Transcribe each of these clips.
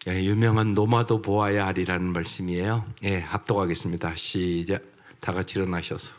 유명한 노마도 보아야 하리라는 말씀이에요. 합독하겠습니다. 시작. 다 같이 일어나셔서.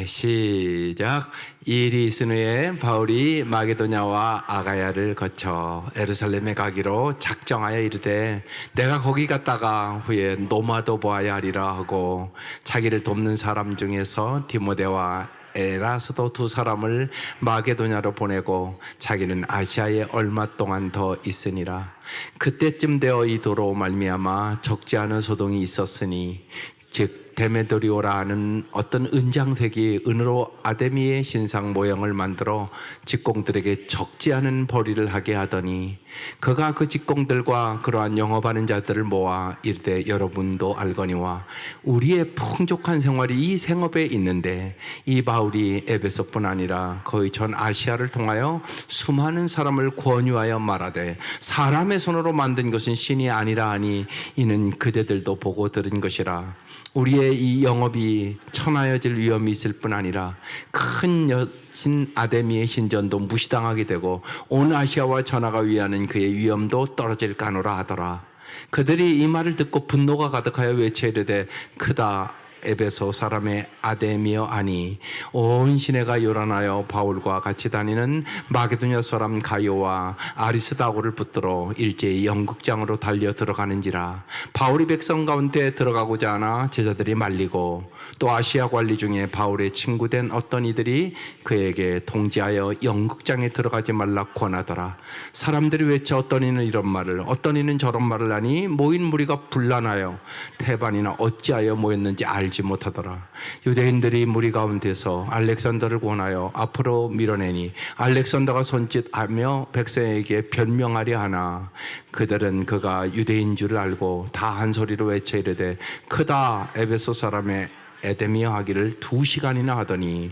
시작. 이 일이 있은 후에 바울이 마게도냐와 아가야를 거쳐 예루살렘에 가기로 작정하여 이르되 내가 거기 갔다가 후에 노마도 보아야 하리라 하고 자기를 돕는 사람 중에서 디모데와 에라스도 두 사람을 마게도냐로 보내고 자기는 아시아에 얼마 동안 더 있으니라. 그때쯤 되어 이 도로 말미암아 적지 않은 소동이 있었으니 즉 데메드리오라 하는 어떤 은장색이 은으로 아데미의 신상 모형을 만들어 직공들에게 적지 않은 벌이를 하게 하더니 그가 그 직공들과 그러한 영업하는 자들을 모아 이르되 여러분도 알거니와 우리의 풍족한 생활이 이 생업에 있는데 이 바울이 에베소뿐 아니라 거의 전 아시아를 통하여 수많은 사람을 권유하여 말하되 사람의 손으로 만든 것은 신이 아니라 하니 이는 그대들도 보고 들은 것이라. 우리의 이 영업이 천하여질 위험이 있을 뿐 아니라 큰 여신 아데미의 신전도 무시당하게 되고 온 아시아와 전하가 위하는 그의 위엄도 떨어질 까노라 하더라. 그들이 이 말을 듣고 분노가 가득하여 외쳐 이르되 크다 에베소 사람의 아데미여 아니 온 시내가 요란하여 바울과 같이 다니는 마게도냐 사람 가요와 아리스다고를 붙들어 일제히 연극장으로 달려 들어가는지라. 바울이 백성 가운데 들어가고자 하나 제자들이 말리고 또 아시아 관리 중에 바울의 친구된 어떤 이들이 그에게 통지하여 연극장에 들어가지 말라 권하더라. 사람들이 외쳐 어떤 이는 이런 말을 어떤 이는 저런 말을 하니 모인 무리가 분란하여 태반이나 어찌하여 모였는지 알지 못하더라. 유대인들이 무리 가운데서 알렉산더를 권하여 앞으로 밀어내니 알렉산더가 손짓하며 백성에게 변명하려 하나 그들은 그가 유대인 줄을 알고 다 한 소리로 외쳐 이르되 크다 에베소 사람의 에데미어 하기를 2시간이나 하더니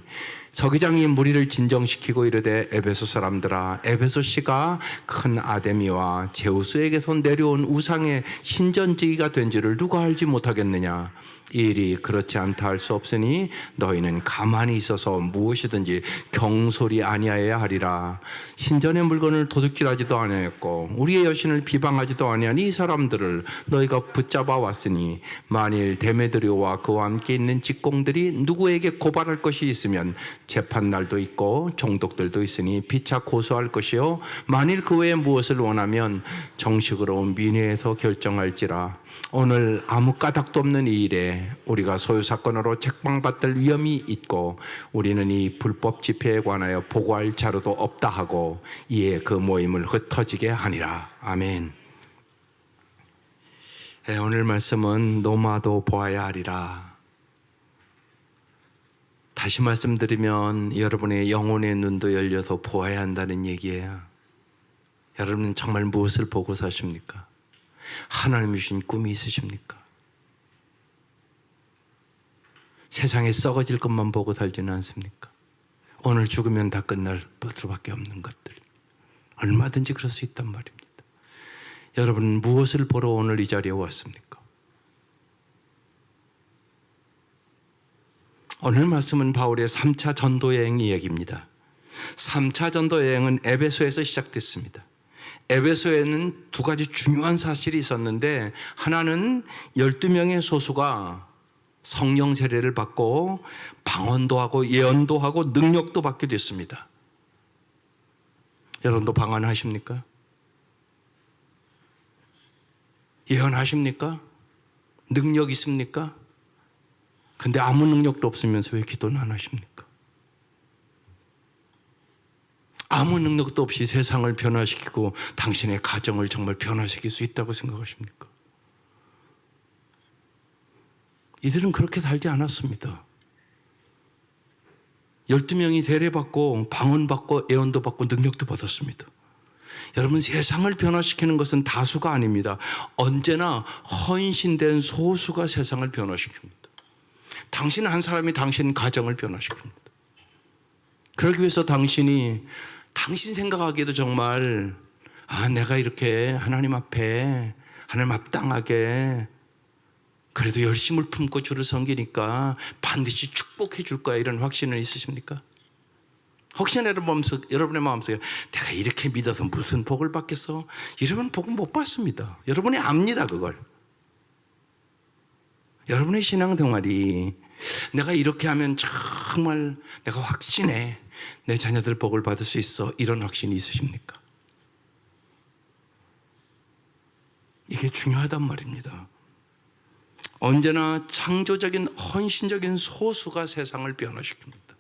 서기장이 무리를 진정시키고 이르되 에베소 사람들아 에베소시가 큰 아데미와 제우스에게서 내려온 우상의 신전지기가 된 줄을 누가 알지 못하겠느냐. 이 일이 그렇지 않다 할 수 없으니 너희는 가만히 있어서 무엇이든지 경솔이 아니하여야 하리라. 신전의 물건을 도둑질하지도 아니하였고 우리의 여신을 비방하지도 아니한 이 사람들을 너희가 붙잡아 왔으니 만일 데메드리오와 그와 함께 있는 직공들이 누구에게 고발할 것이 있으면 재판날도 있고 종독들도 있으니 피차 고소할 것이요 만일 그 외에 무엇을 원하면 정식으로 민회에서 결정할지라. 오늘 아무 까닭도 없는 이 일에 우리가 소유사건으로 책방받을 위험이 있고 우리는 이 불법 집회에 관하여 보고할 자료도 없다 하고 이에 그 모임을 흩어지게 하니라. 아멘. 오늘 말씀은 노마도 보아야 하리라. 다시 말씀드리면 여러분의 영혼의 눈도 열려서 보아야 한다는 얘기예요. 여러분은 정말 무엇을 보고 사십니까? 하나님이 주신 꿈이 있으십니까? 세상에 썩어질 것만 보고 살지는 않습니까? 오늘 죽으면 다 끝날 수밖에 없는 것들. 얼마든지 그럴 수 있단 말입니다. 여러분은 무엇을 보러 오늘 이 자리에 왔습니까? 오늘 말씀은 바울의 3차 전도 여행 이야기입니다. 3차 전도 여행은 에베소에서 시작됐습니다. 에베소에는 두 가지 중요한 사실이 있었는데 하나는 12명의 소수가 성령 세례를 받고 방언도 하고 예언도 하고 능력도 받게 됐습니다. 여러분도 방언하십니까? 예언하십니까? 능력 있습니까? 근데 아무 능력도 없으면서 왜 기도는 안 하십니까? 아무 능력도 없이 세상을 변화시키고 당신의 가정을 정말 변화시킬 수 있다고 생각하십니까? 이들은 그렇게 살지 않았습니다. 12명이 세례받고 방언받고 예언도 받고 능력도 받았습니다. 여러분, 세상을 변화시키는 것은 다수가 아닙니다. 언제나 헌신된 소수가 세상을 변화시킵니다. 당신 한 사람이 당신 가정을 변화시킵니다. 그러기 위해서 당신 생각하기에도 정말 내가 이렇게 하나님 앞에 하나님 합당하게 그래도 열심을 품고 주를 섬기니까 반드시 축복해 줄 거야 이런 확신은 있으십니까? 혹시 여러분의 마음속에 내가 이렇게 믿어서 무슨 복을 받겠어? 여러분 복은 못 받습니다. 여러분이 압니다, 그걸. 여러분의 신앙생활이 내가 이렇게 하면 정말 내가 확신해 내 자녀들 복을 받을 수 있어, 이런 확신이 있으십니까? 이게 중요하단 말입니다. 언제나 창조적인 헌신적인 소수가 세상을 변화시킵니다.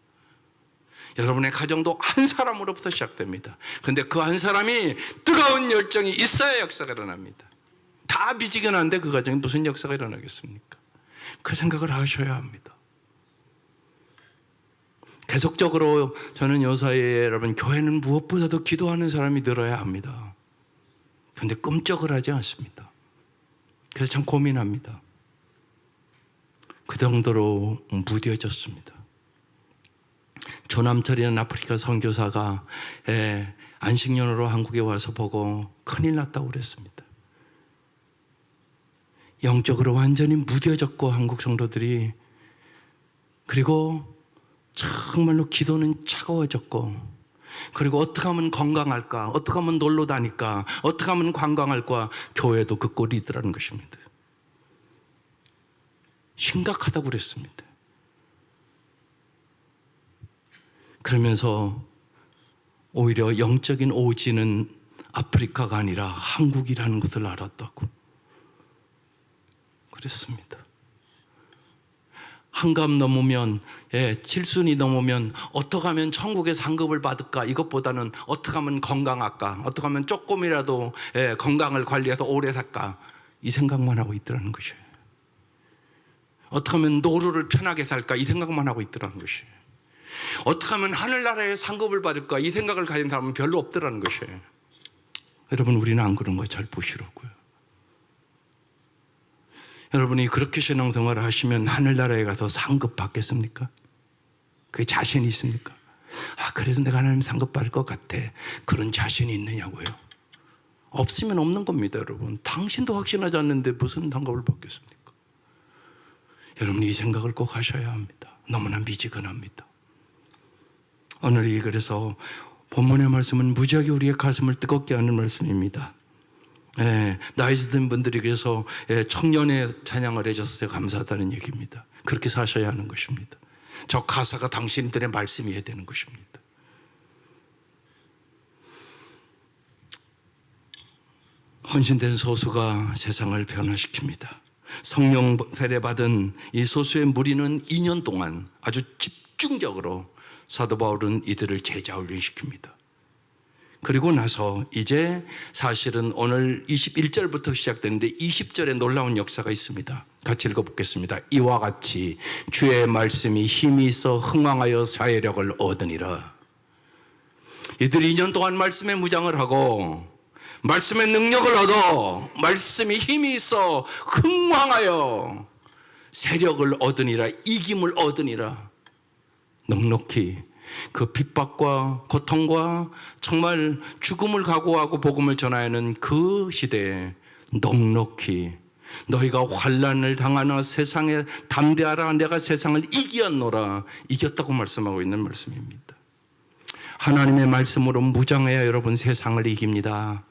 여러분의 가정도 한 사람으로부터 시작됩니다. 그런데 그 한 사람이 뜨거운 열정이 있어야 역사가 일어납니다. 다 미지근한데 그 가정에 무슨 역사가 일어나겠습니까? 그 생각을 하셔야 합니다. 계속적으로 저는 요사이에 여러분, 교회는 무엇보다도 기도하는 사람이 늘어야 합니다. 그런데 꿈쩍을 하지 않습니다. 그래서 참 고민합니다. 그 정도로 무뎌졌습니다. 조남철이라는 아프리카 선교사가 안식년으로 한국에 와서 보고 큰일 났다고 그랬습니다. 영적으로 완전히 무뎌졌고, 한국 성도들이, 그리고 정말로 기도는 차가워졌고, 그리고 어떻게 하면 건강할까, 어떻게 하면 놀러 다닐까, 어떻게 하면 관광할까, 교회도 그 꼴이더라는 것입니다. 심각하다고 그랬습니다. 그러면서 오히려 영적인 오지는 아프리카가 아니라 한국이라는 것을 알았다고 그랬습니다. 한갑 넘으면, 칠순이 넘으면 어떻게 하면 천국의 상급을 받을까, 이것보다는 어떻게 하면 건강할까, 어떻게 하면 조금이라도 건강을 관리해서 오래 살까, 이 생각만 하고 있더라는 것이에요. 어떻게 하면 노루를 편하게 살까, 이 생각만 하고 있더라는 것이에요. 어떻게 하면 하늘나라의 상급을 받을까, 이 생각을 가진 사람은 별로 없더라는 것이에요. 여러분, 우리는 안 그런 거 잘 보시라고요. 여러분이 그렇게 신앙생활을 하시면 하늘나라에 가서 상급 받겠습니까? 그게 자신이 있습니까? 그래서 내가 하나님 상급 받을 것 같아, 그런 자신이 있느냐고요? 없으면 없는 겁니다. 여러분, 당신도 확신하지 않는데 무슨 상급을 받겠습니까? 여러분이 이 생각을 꼭 하셔야 합니다. 너무나 미지근합니다. 오늘 그래서 본문의 말씀은 무지하게 우리의 가슴을 뜨겁게 하는 말씀입니다. 나이 든 분들이 그래서 청년의 찬양을 해줘서 감사하다는 얘기입니다. 그렇게 사셔야 하는 것입니다. 저 가사가 당신들의 말씀이어야 되는 것입니다. 헌신된 소수가 세상을 변화시킵니다. 성령 세례받은 이 소수의 무리는 2년 동안 아주 집중적으로 사도 바울은 이들을 제자 훈련시킵니다. 그리고 나서 이제 사실은 오늘 21절부터 시작되는데 20절에 놀라운 역사가 있습니다. 같이 읽어보겠습니다. 이와 같이 주의 말씀이 힘이 있어 흥왕하여 사회력을 얻으니라. 이들이 2년 동안 말씀의 무장을 하고 말씀의 능력을 얻어 말씀이 힘이 있어 흥왕하여 세력을 얻으니라, 이김을 얻으니라. 넉넉히 그 핍박과 고통과 정말 죽음을 각오하고 복음을 전하는 그 시대에 넉넉히 너희가 환난을 당하나 세상에 담대하라, 내가 세상을 이기었노라, 이겼다고 말씀하고 있는 말씀입니다. 하나님의 말씀으로 무장해야 여러분 세상을 이깁니다.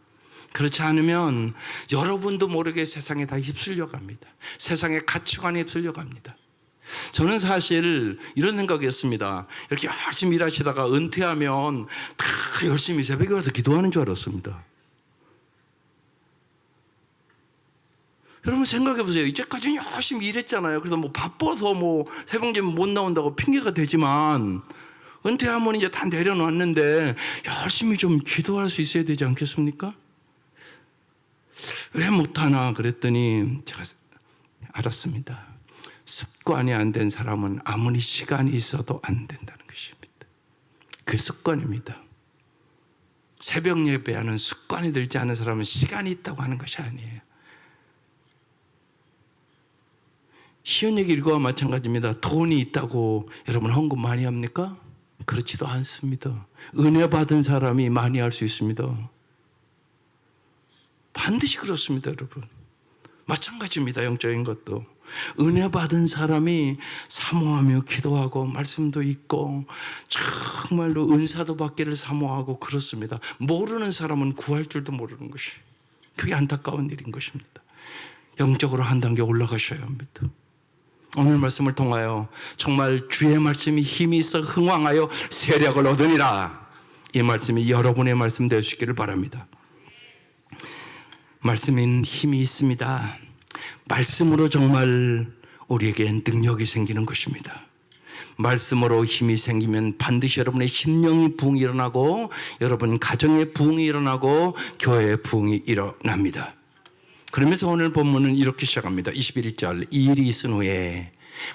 그렇지 않으면 여러분도 모르게 세상에 다 휩쓸려 갑니다. 세상의 가치관에 휩쓸려 갑니다. 저는 사실 이런 생각이었습니다. 이렇게 열심히 일하시다가 은퇴하면 다 열심히 새벽에 와서 기도하는 줄 알았습니다. 여러분 생각해 보세요. 이제까지 열심히 일했잖아요. 그래서 바빠서 새벽쯤 못 나온다고 핑계가 되지만 은퇴하면 이제 다 내려놨는데 열심히 좀 기도할 수 있어야 되지 않겠습니까? 왜 못하나 그랬더니 제가 알았습니다. 습관이 안 된 사람은 아무리 시간이 있어도 안 된다는 것입니다. 그 습관입니다. 새벽 예배하는 습관이 들지 않은 사람은 시간이 있다고 하는 것이 아니에요. 쉬운 얘기 읽어와 마찬가지입니다. 돈이 있다고 여러분 헌금 많이 합니까? 그렇지도 않습니다. 은혜 받은 사람이 많이 할 수 있습니다. 반드시 그렇습니다, 여러분. 마찬가지입니다. 영적인 것도. 은혜 받은 사람이 사모하며 기도하고 말씀도 읽고 정말로 은사도 받기를 사모하고 그렇습니다. 모르는 사람은 구할 줄도 모르는 것이, 그게 안타까운 일인 것입니다. 영적으로 한 단계 올라가셔야 합니다. 오늘 말씀을 통하여 정말 주의 말씀이 힘이 있어 흥왕하여 세력을 얻으니라, 이 말씀이 여러분의 말씀 되시기를 바랍니다. 말씀인 힘이 있습니다. 말씀으로 정말 우리에게 능력이 생기는 것입니다. 말씀으로 힘이 생기면 반드시 여러분의 심령이 부흥이 일어나고 여러분 가정의 부흥이 일어나고 교회의 부흥이 일어납니다. 그러면서 오늘 본문은 이렇게 시작합니다. 21절, 이 일이 있은 후에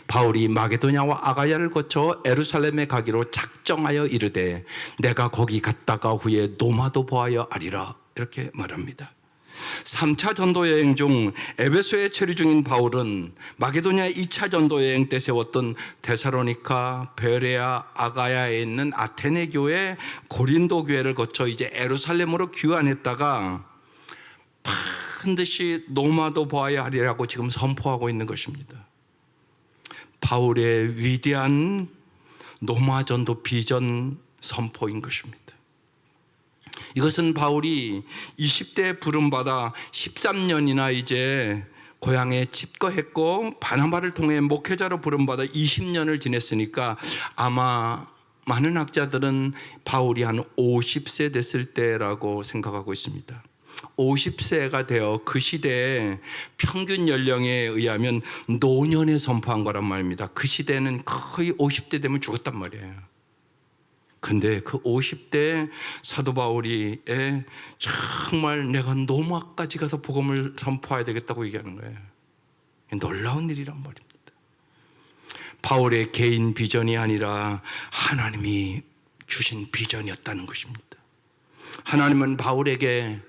바울이 마게도냐와 아가야를 거쳐 예루살렘에 가기로 작정하여 이르되 내가 거기 갔다가 후에 노마도 보아야 하리라, 이렇게 말합니다. 3차 전도 여행 중 에베소에 체류 중인 바울은 마게도냐 2차 전도 여행 때 세웠던 데살로니가, 베레아, 아가야에 있는 아테네 교회, 고린도 교회를 거쳐 이제 예루살렘으로 귀환했다가 반드시 노마도 보아야 하리라고 지금 선포하고 있는 것입니다. 바울의 위대한 노마 전도 비전 선포인 것입니다. 이것은 바울이 20대에 부름받아 13년이나 이제 고향에 집거했고 바나바를 통해 목회자로 부름받아 20년을 지냈으니까 아마 많은 학자들은 바울이 한 50세 됐을 때라고 생각하고 있습니다. 50세가 되어 그 시대에 평균 연령에 의하면 노년에 선포한 거란 말입니다. 그 시대는 거의 50대 되면 죽었단 말이에요. 근데 그 50대 사도 바울이 정말 내가 노마까지 가서 복음을 선포해야 되겠다고 얘기하는 거예요. 놀라운 일이란 말입니다. 바울의 개인 비전이 아니라 하나님이 주신 비전이었다는 것입니다. 하나님은 바울에게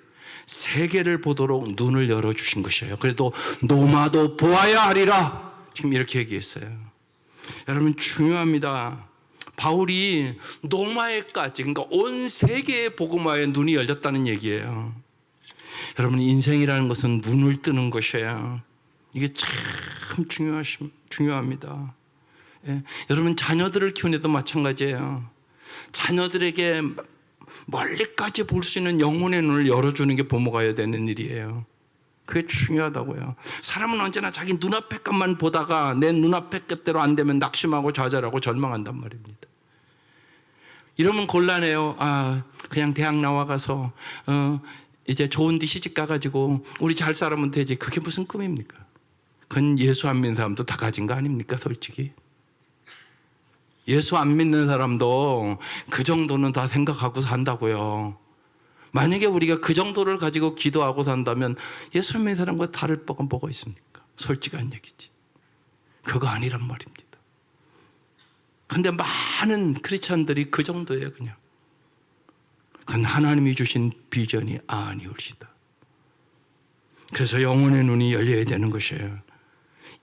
세계를 보도록 눈을 열어주신 것이에요. 그래도 노마도 보아야 하리라, 지금 이렇게 얘기했어요. 여러분 중요합니다. 바울이 노마에까지, 그러니까 온 세계의 복음화에 눈이 열렸다는 얘기예요. 여러분 인생이라는 것은 눈을 뜨는 것이에요. 이게 참 중요합니다. 예. 여러분 자녀들을 키우는데도 마찬가지예요. 자녀들에게 멀리까지 볼 수 있는 영혼의 눈을 열어주는 게 부모가 해야 되는 일이에요. 그게 중요하다고요. 사람은 언제나 자기 눈앞의 것만 보다가 내 눈앞의 것대로 안 되면 낙심하고 좌절하고 절망한단 말입니다. 이러면 곤란해요. 그냥 대학 나와가서 이제 좋은 데 시집 가가지고 우리 잘 살면 되지. 그게 무슨 꿈입니까? 그건 예수 안 믿는 사람도 다 가진 거 아닙니까, 솔직히? 예수 안 믿는 사람도 그 정도는 다 생각하고 산다고요. 만약에 우리가 그 정도를 가지고 기도하고 산다면 예수 믿는 사람과 다를 바가 뭐가 있습니까? 솔직한 얘기지. 그거 아니란 말입니다. 그런데 많은 크리스찬들이 그 정도예요. 그냥. 그건 하나님이 주신 비전이 아니올시다. 그래서 영혼의 눈이 열려야 되는 것이에요.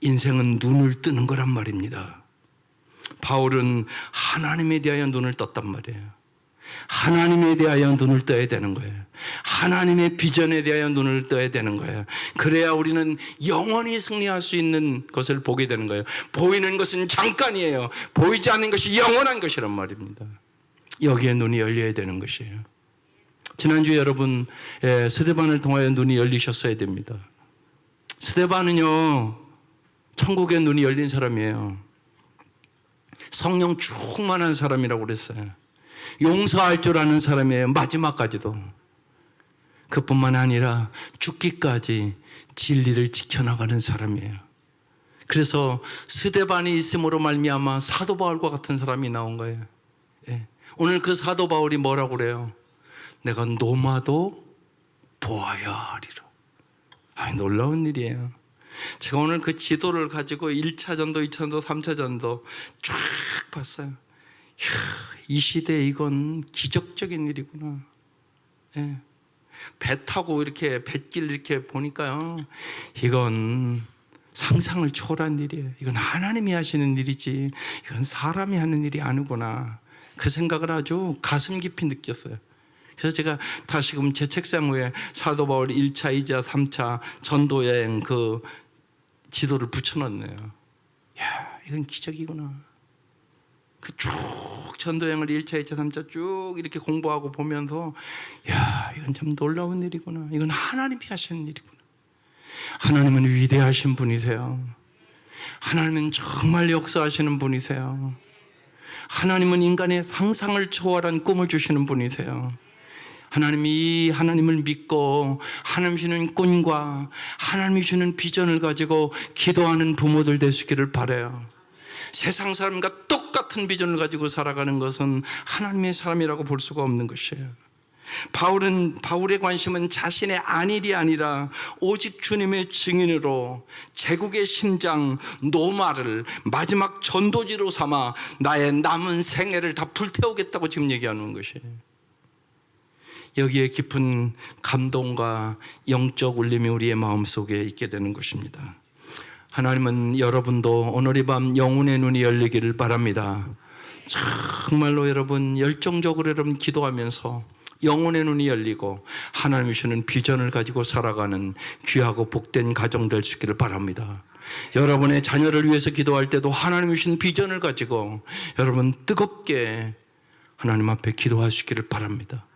인생은 눈을 뜨는 거란 말입니다. 바울은 하나님에 대하여 눈을 떴단 말이에요. 하나님에 대하여 눈을 떠야 되는 거예요. 하나님의 비전에 대하여 눈을 떠야 되는 거예요. 그래야 우리는 영원히 승리할 수 있는 것을 보게 되는 거예요. 보이는 것은 잠깐이에요. 보이지 않는 것이 영원한 것이란 말입니다. 여기에 눈이 열려야 되는 것이에요. 지난주에 여러분 스데반을 통하여 눈이 열리셨어야 됩니다. 스데반은요 천국에 눈이 열린 사람이에요. 성령 충만한 사람이라고 그랬어요. 용서할 줄 아는 사람이에요. 마지막까지도. 그뿐만 아니라 죽기까지 진리를 지켜나가는 사람이에요. 그래서 스데반이 있음으로 말미암아 사도 바울과 같은 사람이 나온 거예요. 예. 오늘 그 사도 바울이 뭐라고 그래요? 내가 노마도 보아야 하리라. 놀라운 일이에요. 제가 오늘 그 지도를 가지고 1차 전도, 2차 전도, 3차 전도 쫙 봤어요. 이 시대에 이건 기적적인 일이구나. 예. 배 타고 이렇게 뱃길 이렇게 보니까요, 이건 상상을 초월한 일이에요. 이건 하나님이 하시는 일이지 이건 사람이 하는 일이 아니구나. 그 생각을 아주 가슴 깊이 느꼈어요. 그래서 제가 다시금 제 책상 위에 사도 바울 1차, 2차, 3차 전도여행 그 지도를 붙여놨네요. 야, 이건 기적이구나. 그 쭉 전도여행을 1차, 2차, 3차 쭉 이렇게 공부하고 보면서 야, 이건 참 놀라운 일이구나. 이건 하나님이 하시는 일이구나. 하나님은 위대하신 분이세요. 하나님은 정말 역사하시는 분이세요. 하나님은 인간의 상상을 초월한 꿈을 주시는 분이세요. 하나님이 하나님을 믿고 하나님 주는 꿈과 하나님이 주는 비전을 가지고 기도하는 부모들 되시기를 바라요. 세상 사람과 똑같은 비전을 가지고 살아가는 것은 하나님의 사람이라고 볼 수가 없는 것이에요. 바울의 관심은 자신의 안일이 아니라 오직 주님의 증인으로 제국의 심장 노마를 마지막 전도지로 삼아 나의 남은 생애를 다 불태우겠다고 지금 얘기하는 것이에요. 여기에 깊은 감동과 영적 울림이 우리의 마음속에 있게 되는 것입니다. 하나님은 여러분도 오늘 이 밤 영혼의 눈이 열리기를 바랍니다. 정말로 여러분 열정적으로 여러분 기도하면서 영혼의 눈이 열리고 하나님이 주는 비전을 가지고 살아가는 귀하고 복된 가정 될 수 있기를 바랍니다. 여러분의 자녀를 위해서 기도할 때도 하나님이 주신 비전을 가지고 여러분 뜨겁게 하나님 앞에 기도하시기를 바랍니다.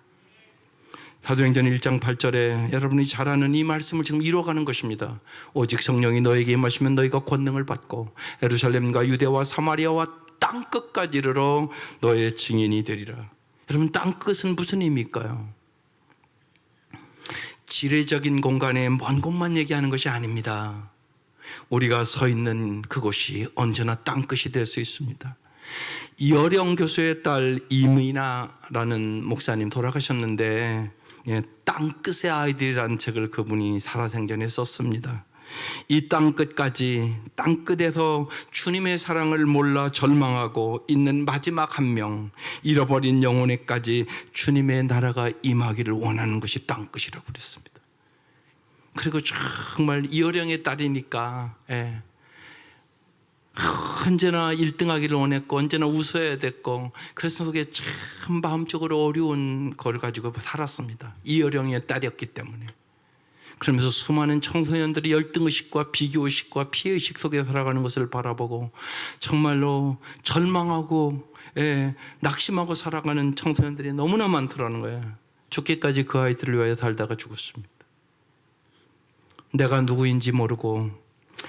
사도행전 1장 8절에 여러분이 잘 아는 이 말씀을 지금 이루어가는 것입니다. 오직 성령이 너에게 임하시면 너희가 권능을 받고 예루살렘과 유대와 사마리아와 땅끝까지 이르러 너의 증인이 되리라. 여러분 땅끝은 무슨 의미일까요? 지리적인 공간에 먼 곳만 얘기하는 것이 아닙니다. 우리가 서 있는 그곳이 언제나 땅끝이 될 수 있습니다. 이어령 교수의 딸 이미나라는 목사님 돌아가셨는데 땅끝의 아이들이라는 책을 그분이 살아생전에 썼습니다. 이 땅끝까지 땅끝에서 주님의 사랑을 몰라 절망하고 있는 마지막 한 명 잃어버린 영혼에까지 주님의 나라가 임하기를 원하는 것이 땅끝이라고 그랬습니다. 그리고 정말 이어령의 딸이니까 언제나 1등하기를 원했고 언제나 웃어야 됐고 그래서 그게 참 마음적으로 어려운 걸 가지고 살았습니다. 이어령의 딸이었기 때문에. 그러면서 수많은 청소년들이 열등의식과 비교의식과 피해의식 속에 살아가는 것을 바라보고 정말로 절망하고 낙심하고 살아가는 청소년들이 너무나 많더라는 거예요. 죽기까지 그 아이들을 위하여 살다가 죽었습니다. 내가 누구인지 모르고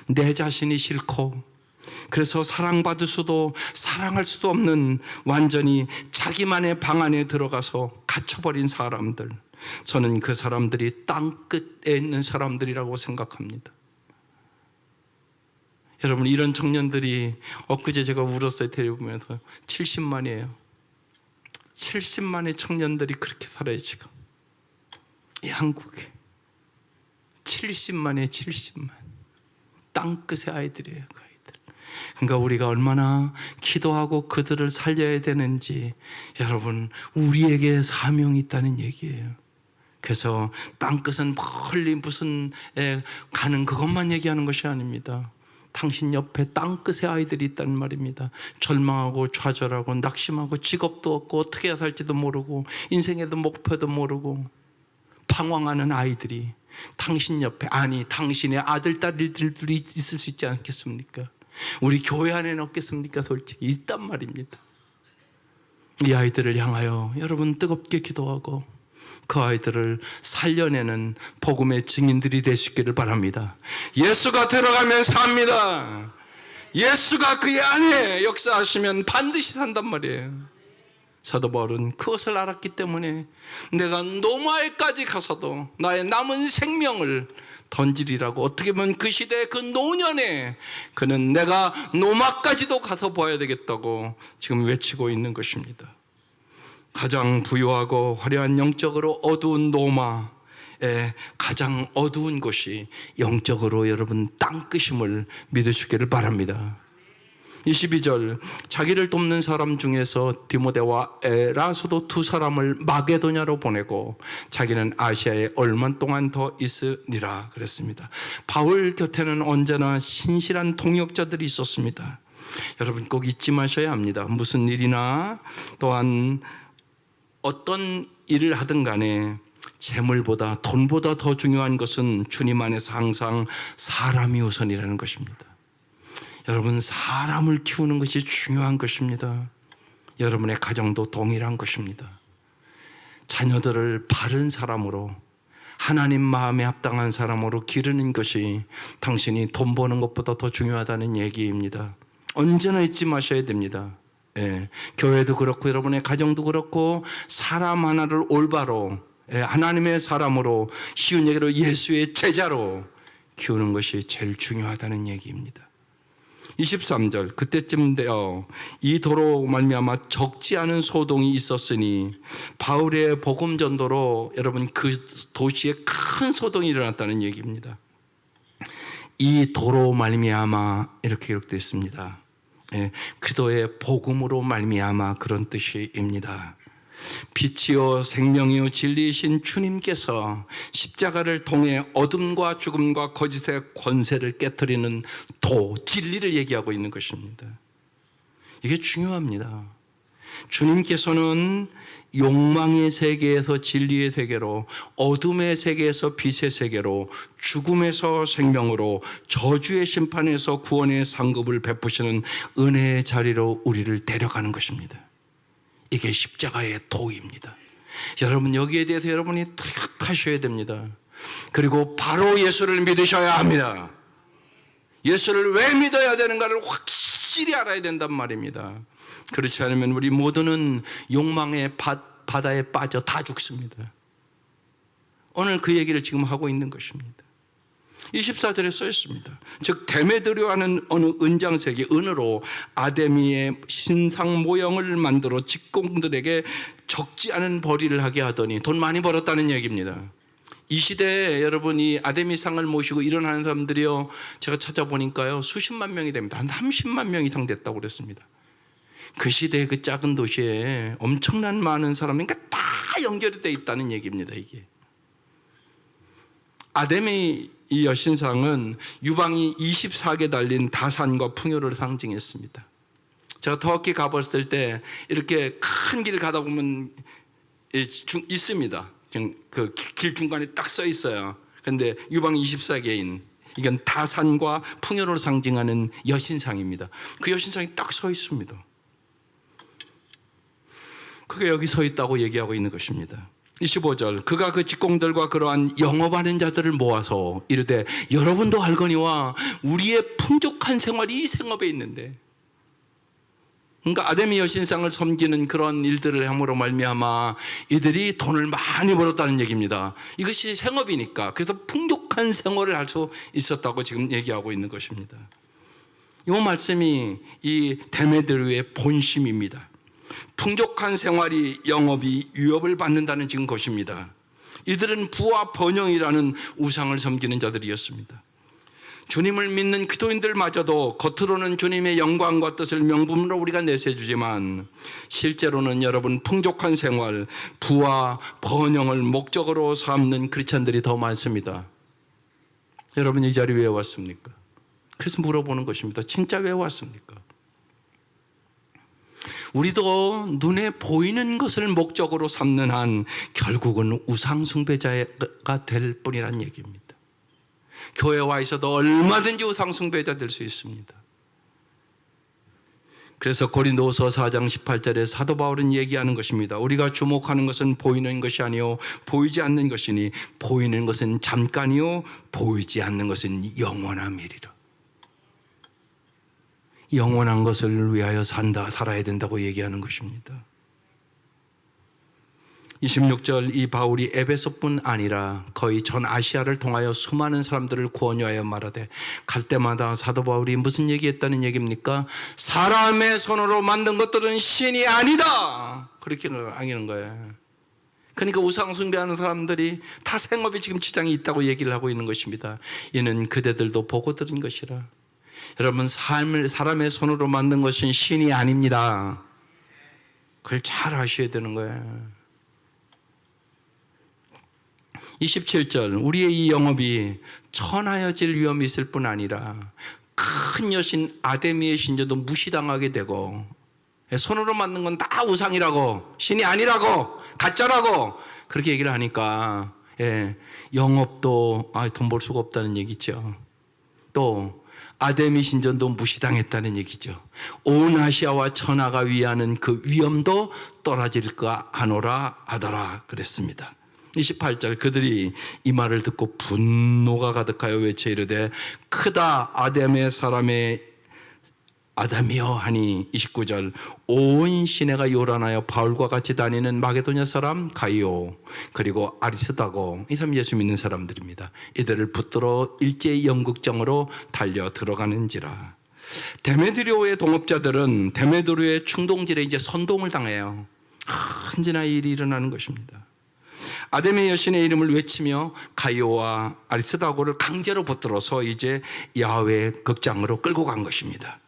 내 자신이 싫고 그래서 사랑받을 수도 사랑할 수도 없는 완전히 자기만의 방 안에 들어가서 갇혀버린 사람들, 저는 그 사람들이 땅끝에 있는 사람들이라고 생각합니다. 여러분 이런 청년들이 엊그제 제가 울었어요. 텔레비보면서 70만이에요 70만의 청년들이 그렇게 살아요. 지금 이 한국에 70만에 70만 땅끝의 아이들이에요. 그 아이들. 그러니까 우리가 얼마나 기도하고 그들을 살려야 되는지 여러분 우리에게 사명이 있다는 얘기예요. 그래서 땅끝은 멀리 무슨 가는 그것만 얘기하는 것이 아닙니다. 당신 옆에 땅끝의 아이들이 있다는 말입니다. 절망하고 좌절하고 낙심하고 직업도 없고 어떻게 해야 살지도 모르고 인생에도 목표도 모르고 방황하는 아이들이 당신 옆에, 아니 당신의 아들 딸들이 있을 수 있지 않겠습니까? 우리 교회 안에는 없겠습니까? 솔직히 있단 말입니다. 이 아이들을 향하여 여러분 뜨겁게 기도하고 그 아이들을 살려내는 복음의 증인들이 되시기를 바랍니다. 예수가 들어가면 삽니다. 예수가 그의 안에 역사하시면 반드시 산단 말이에요. 사도 바울은 그것을 알았기 때문에 내가 노마에까지 가서도 나의 남은 생명을 던지리라고, 어떻게 보면 그 시대 그 노년에 그는 내가 노마까지도 가서 봐야 되겠다고 지금 외치고 있는 것입니다. 가장 부유하고 화려한 영적으로 어두운 노마의 가장 어두운 곳이 영적으로 여러분 땅끝임을 믿으시기를 바랍니다. 22절, 자기를 돕는 사람 중에서 디모데와 에라소도 두 사람을 마게도냐로 보내고 자기는 아시아에 얼마 동안 더 있으리라 그랬습니다. 바울 곁에는 언제나 신실한 동역자들이 있었습니다. 여러분 꼭 잊지 마셔야 합니다. 무슨 일이나 또한 어떤 일을 하든 간에 재물보다 돈보다 더 중요한 것은 주님 안에서 항상 사람이 우선이라는 것입니다. 여러분, 사람을 키우는 것이 중요한 것입니다. 여러분의 가정도 동일한 것입니다. 자녀들을 바른 사람으로, 하나님 마음에 합당한 사람으로 기르는 것이 당신이 돈 버는 것보다 더 중요하다는 얘기입니다. 언제나 잊지 마셔야 됩니다. 교회도 그렇고 여러분의 가정도 그렇고 사람 하나를 올바로, 하나님의 사람으로, 쉬운 얘기로 예수의 제자로 키우는 것이 제일 중요하다는 얘기입니다. 23절, 그때쯤 되어 이 도로 말미암아 적지 않은 소동이 있었으니, 바울의 복음 전도로 여러분 그 도시에 큰 소동이 일어났다는 얘기입니다. 이 도로 말미암아 이렇게 기록되어 있습니다. 그도의 복음으로 말미암아 그런 뜻입니다. 빛이요 생명이요 진리이신 주님께서 십자가를 통해 어둠과 죽음과 거짓의 권세를 깨트리는 진리를 얘기하고 있는 것입니다. 이게 중요합니다. 주님께서는 욕망의 세계에서 진리의 세계로, 어둠의 세계에서 빛의 세계로, 죽음에서 생명으로, 저주의 심판에서 구원의 상급을 베푸시는 은혜의 자리로 우리를 데려가는 것입니다. 이게 십자가의 도입니다. 여러분, 여기에 대해서 여러분이 뚜렷하셔야 됩니다. 그리고 바로 예수를 믿으셔야 합니다. 예수를 왜 믿어야 되는가를 확실히 알아야 된단 말입니다. 그렇지 않으면 우리 모두는 욕망의 바다에 빠져 다 죽습니다. 오늘 그 얘기를 지금 하고 있는 것입니다. 24절에 써 있습니다. 즉 데메드리오라는 어느 은장색이 은으로 아데미의 신상 모형을 만들어 직공들에게 적지 않은 벌이를 하게 하더니 돈 많이 벌었다는 얘기입니다. 이 시대에 여러분이 아데미상을 모시고 일어나는 사람들이요, 제가 찾아보니까요 수십만 명이 됩니다. 한 30만 명 이상 됐다고 그랬습니다. 그 시대의 그 작은 도시에 엄청난 많은 사람이 그러니까 다 연결이 되어 있다는 얘기입니다. 이게 아데미 이 여신상은 유방이 24개 달린 다산과 풍요를 상징했습니다. 제가 터키 가봤을 때 이렇게 큰 길을 가다 보면 있습니다. 그 길 중간에 딱 써 있어요. 그런데 유방이 24개인, 이건 다산과 풍요를 상징하는 여신상입니다. 그 여신상이 딱 서 있습니다. 그게 여기 서 있다고 얘기하고 있는 것입니다. 25절, 그가 그 직공들과 그러한 영업하는 자들을 모아서 이르되 여러분도 알거니와 우리의 풍족한 생활이 이 생업에 있는데, 그러니까 아데미 여신상을 섬기는 그런 일들을 함으로 말미암아 이들이 돈을 많이 벌었다는 얘기입니다. 이것이 생업이니까, 그래서 풍족한 생활을 할 수 있었다고 지금 얘기하고 있는 것입니다. 이 말씀이 이 데메드리오의 본심입니다. 풍족한 생활이, 영업이 위협을 받는다는 지금 것입니다. 이들은 부와 번영이라는 우상을 섬기는 자들이었습니다. 주님을 믿는 기도인들마저도 겉으로는 주님의 영광과 뜻을 명분으로 우리가 내세주지만 실제로는 여러분 풍족한 생활, 부와 번영을 목적으로 삼는 크리스찬들이 더 많습니다. 여러분, 이 자리 왜 왔습니까? 그래서 물어보는 것입니다. 진짜 왜 왔습니까? 우리도 눈에 보이는 것을 목적으로 삼는 한 결국은 우상숭배자가 될 뿐이란 얘기입니다. 교회에 와 있어도 얼마든지 우상숭배자 될 수 있습니다. 그래서 고린도서 4장 18절에 사도 바울은 얘기하는 것입니다. 우리가 주목하는 것은 보이는 것이 아니요 보이지 않는 것이니 보이는 것은 잠깐이요 보이지 않는 것은 영원함이리라. 영원한 것을 위하여 살아야 된다고 얘기하는 것입니다. 26절, 이 바울이 에베소뿐 아니라 거의 전 아시아를 통하여 수많은 사람들을 구원하여 하여 말하되, 갈 때마다 사도 바울이 무슨 얘기했다는 얘기입니까? 사람의 손으로 만든 것들은 신이 아니다, 그렇게 하는 거예요. 그러니까 우상 숭배하는 사람들이 다 생업에 지금 지장이 있다고 얘기를 하고 있는 것입니다. 이는 그대들도 보고 들은 것이라. 여러분, 사람의 손으로 만든 것은 신이 아닙니다. 그걸 잘 아셔야 되는 거예요. 27절, 우리의 이 영업이 천하여질 위험이 있을 뿐 아니라 큰 여신 아데미의 신전도 무시당하게 되고 손으로 만든 건 다 우상이라고, 신이 아니라고, 가짜라고 그렇게 얘기를 하니까 영업도 돈 벌 수가 없다는 얘기죠. 또 아데미 신전도 무시당했다는 얘기죠. 온 아시아와 천하가 위하는 그 위엄도 떨어질까 하노라 하더라 그랬습니다. 28절 그들이 이 말을 듣고 분노가 가득하여 외쳐 이르되 크다 아담의 사람의 아담이여 하니 29절 온 시내가 요란하여 바울과 같이 다니는 마게도냐 사람 가이오 그리고 아리스다고 이 사람 예수 믿는 사람들입니다. 이들을 붙들어 일제히 연극장으로 달려 들어가는지라. 데메드리오의 동업자들은 데메드리오의 충동질에 이제 선동을 당해요. 언제나 이 일이 일어나는 것입니다. 아담의 여신의 이름을 외치며 가이오와 아리스다고를 강제로 붙들어서 이제 야훼 극장으로 끌고 간 것입니다.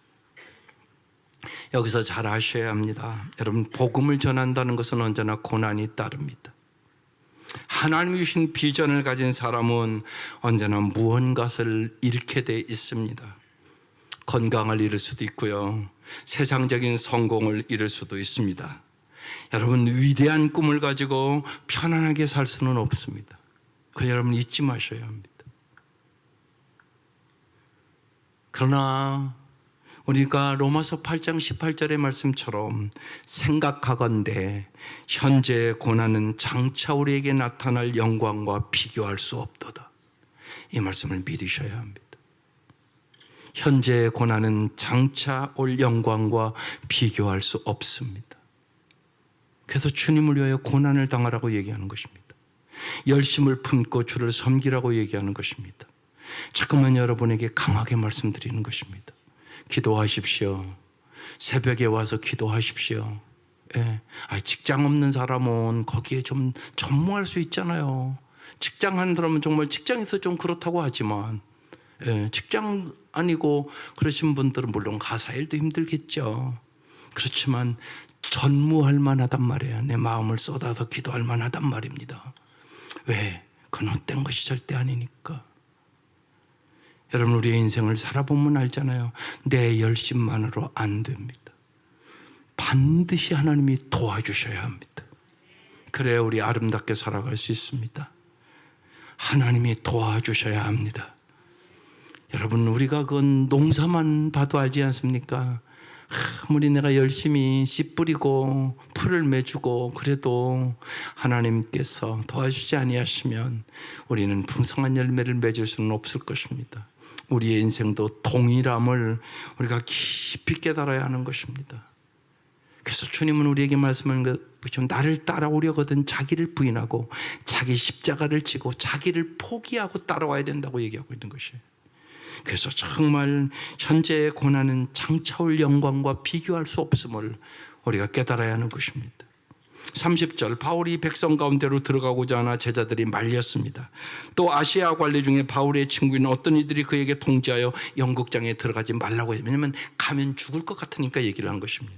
여기서 잘 아셔야 합니다. 여러분, 복음을 전한다는 것은 언제나 고난이 따릅니다. 하나님이 주신 비전을 가진 사람은 언제나 무언가를 잃게 돼 있습니다. 건강을 잃을 수도 있고요, 세상적인 성공을 잃을 수도 있습니다. 여러분, 위대한 꿈을 가지고 편안하게 살 수는 없습니다. 그걸 여러분 잊지 마셔야 합니다. 그러나 우리가 로마서 8장 18절의 말씀처럼 생각하건대 현재의 고난은 장차 우리에게 나타날 영광과 비교할 수 없도다. 이 말씀을 믿으셔야 합니다. 현재의 고난은 장차 올 영광과 비교할 수 없습니다. 그래서 주님을 위하여 고난을 당하라고 얘기하는 것입니다. 열심을 품고 주를 섬기라고 얘기하는 것입니다. 자꾸만 여러분에게 강하게 말씀드리는 것입니다. 기도하십시오. 새벽에 와서 기도하십시오. 직장 없는 사람은 거기에 좀 전무할 수 있잖아요. 직장 하는 사람은 정말 직장에서 좀 그렇다고 하지만 직장 아니고 그러신 분들은 물론 가사 일도 힘들겠죠. 그렇지만 전무할 만하단 말이에요. 내 마음을 쏟아서 기도할 만하단 말입니다. 왜? 그건 헛된 것이 절대 아니니까. 여러분, 우리의 인생을 살아보면 알잖아요. 내 열심만으로 안 됩니다. 반드시 하나님이 도와주셔야 합니다. 그래야 우리 아름답게 살아갈 수 있습니다. 하나님이 도와주셔야 합니다. 여러분, 우리가 그건 농사만 봐도 알지 않습니까? 아무리 내가 열심히 씨 뿌리고 풀을 매주고 그래도 하나님께서 도와주지 아니하시면 우리는 풍성한 열매를 맺을 수는 없을 것입니다. 우리의 인생도 동일함을 우리가 깊이 깨달아야 하는 것입니다. 그래서 주님은 우리에게 말씀하는 것처럼 나를 따라오려거든 자기를 부인하고 자기 십자가를 지고 자기를 포기하고 따라와야 된다고 얘기하고 있는 것이에요. 그래서 정말 현재의 고난은 장차 올 영광과 비교할 수 없음을 우리가 깨달아야 하는 것입니다. 30절 바울이 백성 가운데로 들어가고자 하나 제자들이 말렸습니다. 또 아시아 관리 중에 바울의 친구인 어떤 이들이 그에게 통지하여 연극장에 들어가지 말라고 해요. 왜냐하면 가면 죽을 것 같으니까 얘기를 한 것입니다.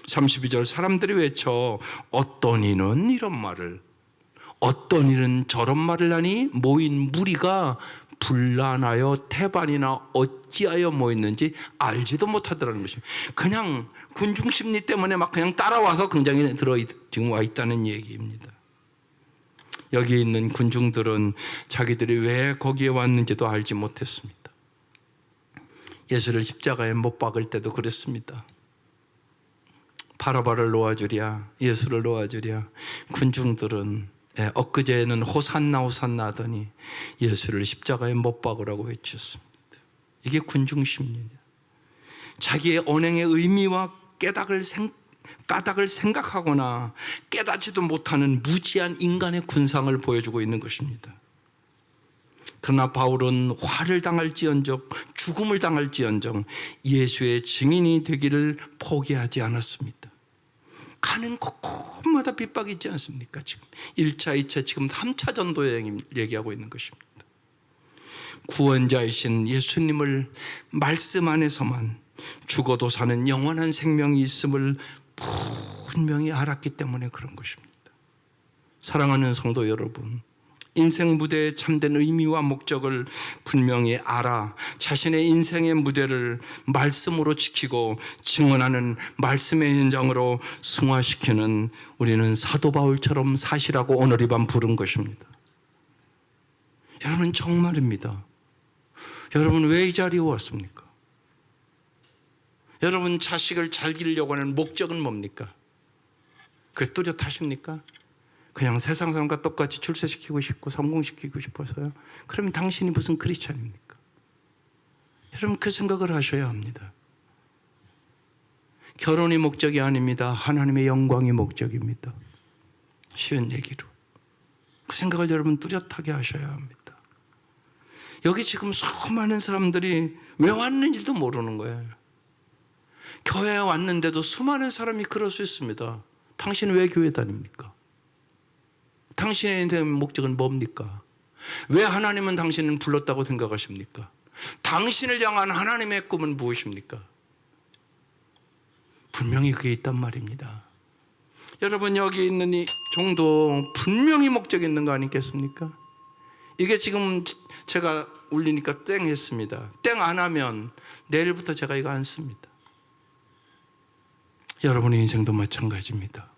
32절 사람들이 외쳐 어떤 이는 이런 말을 어떤 이는 저런 말을 하니 모인 무리가 분란하여 태반이나 어찌하여 모였는지 알지도 못하더라는 것입니다. 그냥 군중 심리 때문에 막 그냥 따라와서 굉장히 지금 와 있다는 얘기입니다. 여기에 있는 군중들은 자기들이 왜 거기에 왔는지도 알지 못했습니다. 예수를 십자가에 못 박을 때도 그랬습니다. 바라바를 놓아주랴, 예수를 놓아주랴. 군중들은 엊그제는 호산나 호산나 하더니 예수를 십자가에 못 박으라고 외쳤습니다. 이게 군중 심리예요. 자기의 언행의 의미와 까닭을 생각하거나 깨닫지도 못하는 무지한 인간의 군상을 보여주고 있는 것입니다. 그러나 바울은 화를 당할지언정 죽음을 당할지언정 예수의 증인이 되기를 포기하지 않았습니다. 가는 곳곳마다 핍박이 있지 않습니까? 지금 1차, 2차, 지금 3차 전도 여행 얘기하고 있는 것입니다. 구원자이신 예수님을 말씀 안에서만 죽어도 사는 영원한 생명이 있음을 분명히 알았기 때문에 그런 것입니다. 사랑하는 성도 여러분, 인생 무대의 참된 의미와 목적을 분명히 알아 자신의 인생의 무대를 말씀으로 지키고 증언하는 말씀의 현장으로 승화시키는 우리는 사도 바울처럼 사시라고 오늘 이 밤 부른 것입니다. 여러분 정말입니다. 여러분 왜 이 자리에 왔습니까? 여러분 자식을 잘 기르려고 하는 목적은 뭡니까? 그게 뚜렷하십니까? 그냥 세상 사람과 똑같이 출세시키고 싶고 성공시키고 싶어서요? 그러면 당신이 무슨 크리스찬입니까? 여러분 그 생각을 하셔야 합니다. 결혼이 목적이 아닙니다. 하나님의 영광이 목적입니다. 쉬운 얘기로 그 생각을 여러분 뚜렷하게 하셔야 합니다. 여기 지금 수많은 사람들이 왜 왔는지도 모르는 거예요. 교회에 왔는데도 수많은 사람이 그럴 수 있습니다. 당신은 왜 교회 다닙니까? 당신의 인생의 목적은 뭡니까? 왜 하나님은 당신을 불렀다고 생각하십니까? 당신을 향한 하나님의 꿈은 무엇입니까? 분명히 그게 있단 말입니다. 여러분 여기 있는 이 정도 분명히 목적이 있는 거 아니겠습니까? 이게 지금 제가 울리니까 땡 했습니다. 땡 안 하면 내일부터 제가 이거 안 씁니다. 여러분의 인생도 마찬가지입니다.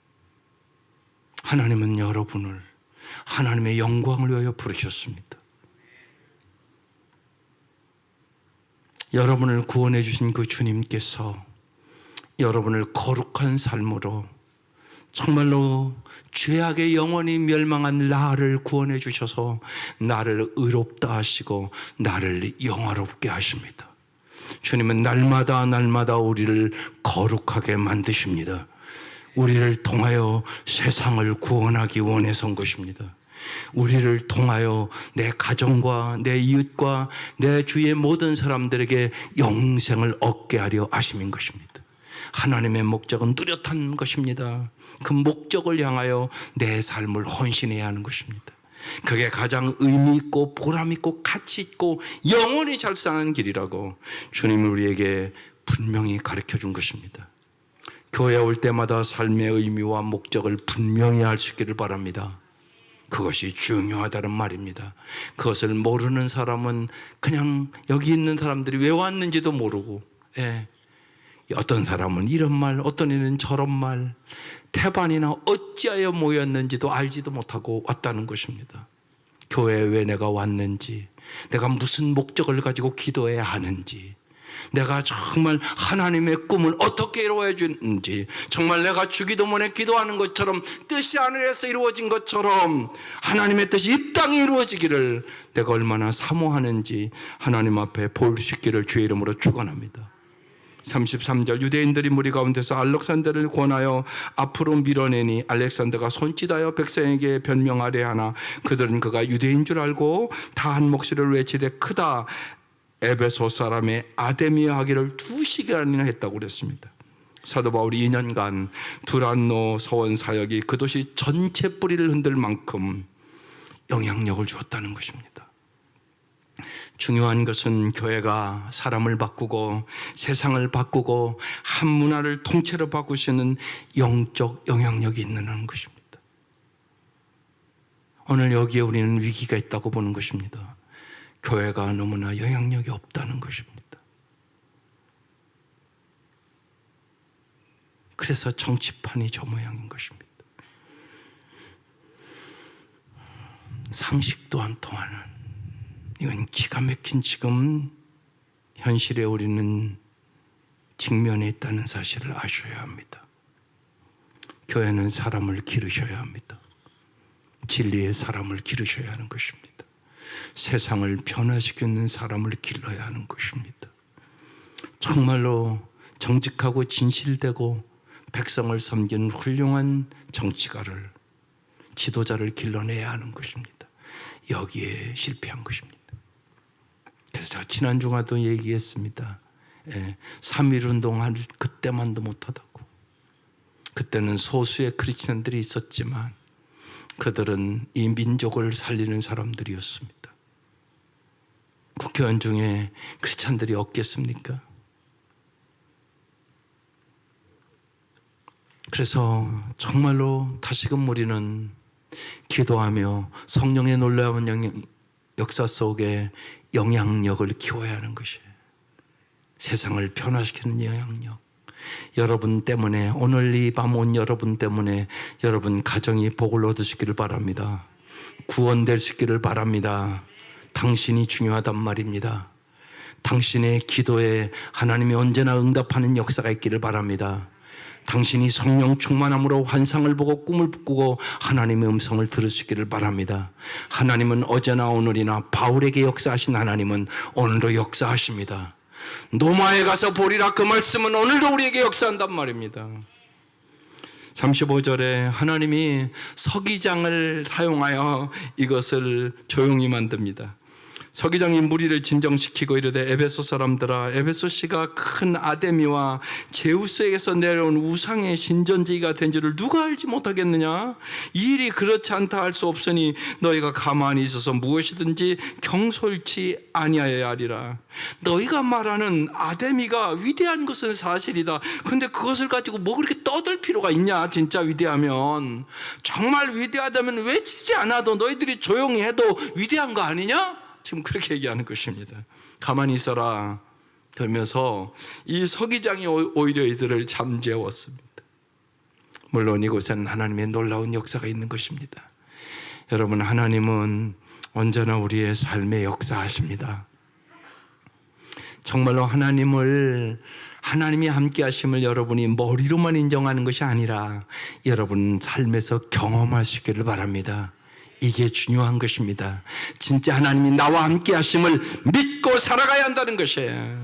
하나님은 여러분을 하나님의 영광을 위하여 부르셨습니다. 여러분을 구원해 주신 그 주님께서 여러분을 거룩한 삶으로 정말로 죄악의 영원히 멸망한 나를 구원해 주셔서 나를 의롭다 하시고 나를 영화롭게 하십니다. 주님은 날마다 날마다 우리를 거룩하게 만드십니다. 우리를 통하여 세상을 구원하기 원해서인 것입니다. 우리를 통하여 내 가정과 내 이웃과 내 주위의 모든 사람들에게 영생을 얻게 하려 하심인 것입니다. 하나님의 목적은 뚜렷한 것입니다. 그 목적을 향하여 내 삶을 헌신해야 하는 것입니다. 그게 가장 의미 있고 보람 있고 가치 있고 영원히 잘 사는 길이라고 주님은 우리에게 분명히 가르쳐 준 것입니다. 교회에 올 때마다 삶의 의미와 목적을 분명히 알 수 있기를 바랍니다. 그것이 중요하다는 말입니다. 그것을 모르는 사람은 그냥 여기 있는 사람들이 왜 왔는지도 모르고, 어떤 사람은 이런 말, 어떤 이는 저런 말, 태반이나 어찌하여 모였는지도 알지도 못하고 왔다는 것입니다. 교회에 왜 내가 왔는지, 내가 무슨 목적을 가지고 기도해야 하는지, 내가 정말 하나님의 꿈을 어떻게 이루어야 주는지, 정말 내가 주기도문에 기도하는 것처럼 뜻이 하늘에서 이루어진 것처럼 하나님의 뜻이 이 땅에 이루어지기를 내가 얼마나 사모하는지 하나님 앞에 볼 수 있기를 주의 이름으로 축원합니다. 33절 유대인들이 무리 가운데서 알렉산더를 권하여 앞으로 밀어내니 알렉산더가 손짓하여 백성에게 변명하려 하나 그들은 그가 유대인 줄 알고 다 한 목소리를 외치되 크다 에베소 사람의 아데미아 하기를 2시간이나 했다고 그랬습니다. 사도 바울이 2년간 두란노 서원 사역이 그 도시 전체 뿌리를 흔들 만큼 영향력을 주었다는 것입니다. 중요한 것은 교회가 사람을 바꾸고 세상을 바꾸고 한 문화를 통째로 바꾸시는 영적 영향력이 있는 것입니다. 오늘 여기에 우리는 위기가 있다고 보는 것입니다. 교회가 너무나 영향력이 없다는 것입니다. 그래서 정치판이 저 모양인 것입니다. 상식도 안 통하는, 이건 기가 막힌 지금 현실에 우리는 직면해 있다는 사실을 아셔야 합니다. 교회는 사람을 기르셔야 합니다. 진리의 사람을 기르셔야 하는 것입니다. 세상을 변화시키는 사람을 길러야 하는 것입니다. 정말로 정직하고 진실되고 백성을 섬기는 훌륭한 정치가를, 지도자를 길러내야 하는 것입니다. 여기에 실패한 것입니다. 그래서 제가 지난주에도 얘기했습니다. 3.1운동 할 그때만도 못하다고. 그때는 소수의 크리스천들이 있었지만 그들은 이 민족을 살리는 사람들이었습니다. 국회의원 중에 크리스천들이 없겠습니까? 그래서 정말로 다시금 우리는 기도하며 성령의 놀라운 역사 속에 영향력을 키워야 하는 것이에요. 세상을 변화시키는 영향력. 여러분 때문에, 오늘 이 밤 온 여러분 때문에 여러분 가정이 복을 얻으시기를 바랍니다. 구원될 수 있기를 바랍니다. 당신이 중요하단 말입니다. 당신의 기도에 하나님이 언제나 응답하는 역사가 있기를 바랍니다. 당신이 성령 충만함으로 환상을 보고 꿈을 꾸고 하나님의 음성을 들을 수 있기를 바랍니다. 하나님은 어제나 오늘이나 바울에게 역사하신 하나님은 오늘도 역사하십니다. 노마에 가서 보리라, 그 말씀은 오늘도 우리에게 역사한단 말입니다. 35절에 하나님이 서기장을 사용하여 이것을 조용히 만듭니다. 서기장이 무리를 진정시키고 이르되, 에베소 사람들아, 에베소시가 큰 아데미와 제우스에게서 내려온 우상의 신전지기가 된 줄을 누가 알지 못하겠느냐? 이 일이 그렇지 않다 할 수 없으니 너희가 가만히 있어서 무엇이든지 경솔치 아니하여야 하리라. 너희가 말하는 아데미가 위대한 것은 사실이다. 근데 그것을 가지고 뭐 그렇게 떠들 필요가 있냐? 진짜 위대하면, 정말 위대하다면 외치지 않아도 너희들이 조용히 해도 위대한 거 아니냐? 지금 그렇게 얘기하는 것입니다. 가만히 있어라 그러면서 이 서기장이 오히려 이들을 잠재웠습니다. 물론 이곳에는 하나님의 놀라운 역사가 있는 것입니다. 여러분, 하나님은 언제나 우리의 삶에 역사하십니다. 정말로 하나님이 함께 하심을 여러분이 머리로만 인정하는 것이 아니라 여러분 삶에서 경험하시기를 바랍니다. 이게 중요한 것입니다. 진짜 하나님이 나와 함께 하심을 믿고 살아가야 한다는 것이에요.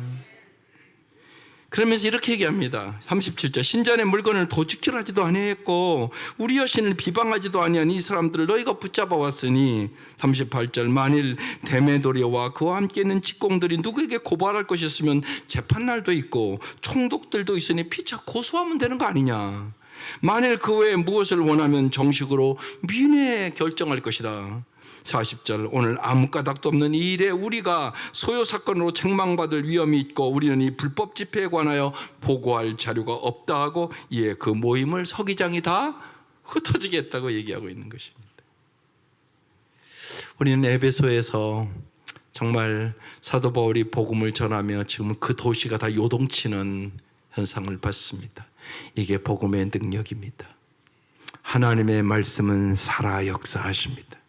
그러면서 이렇게 얘기합니다. 37절, 신전의 물건을 도둑질하지도 아니했고 우리 여신을 비방하지도 아니한 이 사람들을 너희가 붙잡아 왔으니, 38절, 만일 데메도리와 그와 함께 있는 직공들이 누구에게 고발할 것이 있으면 재판날도 있고 총독들도 있으니 피차 고소하면 되는 거 아니냐. 만일 그 외에 무엇을 원하면 정식으로 민회에 결정할 것이다. 40절, 오늘 아무 까닭도 없는 이 일에 우리가 소요 사건으로 책망받을 위험이 있고 우리는 이 불법 집회에 관하여 보고할 자료가 없다 하고, 이에 그 모임을 서기장이 다 흩어지게 했다고 얘기하고 있는 것입니다. 우리는 에베소에서 정말 사도 바울이 복음을 전하며 지금 그 도시가 다 요동치는 현상을 봤습니다. 이게 복음의 능력입니다. 하나님의 말씀은 살아 역사하십니다.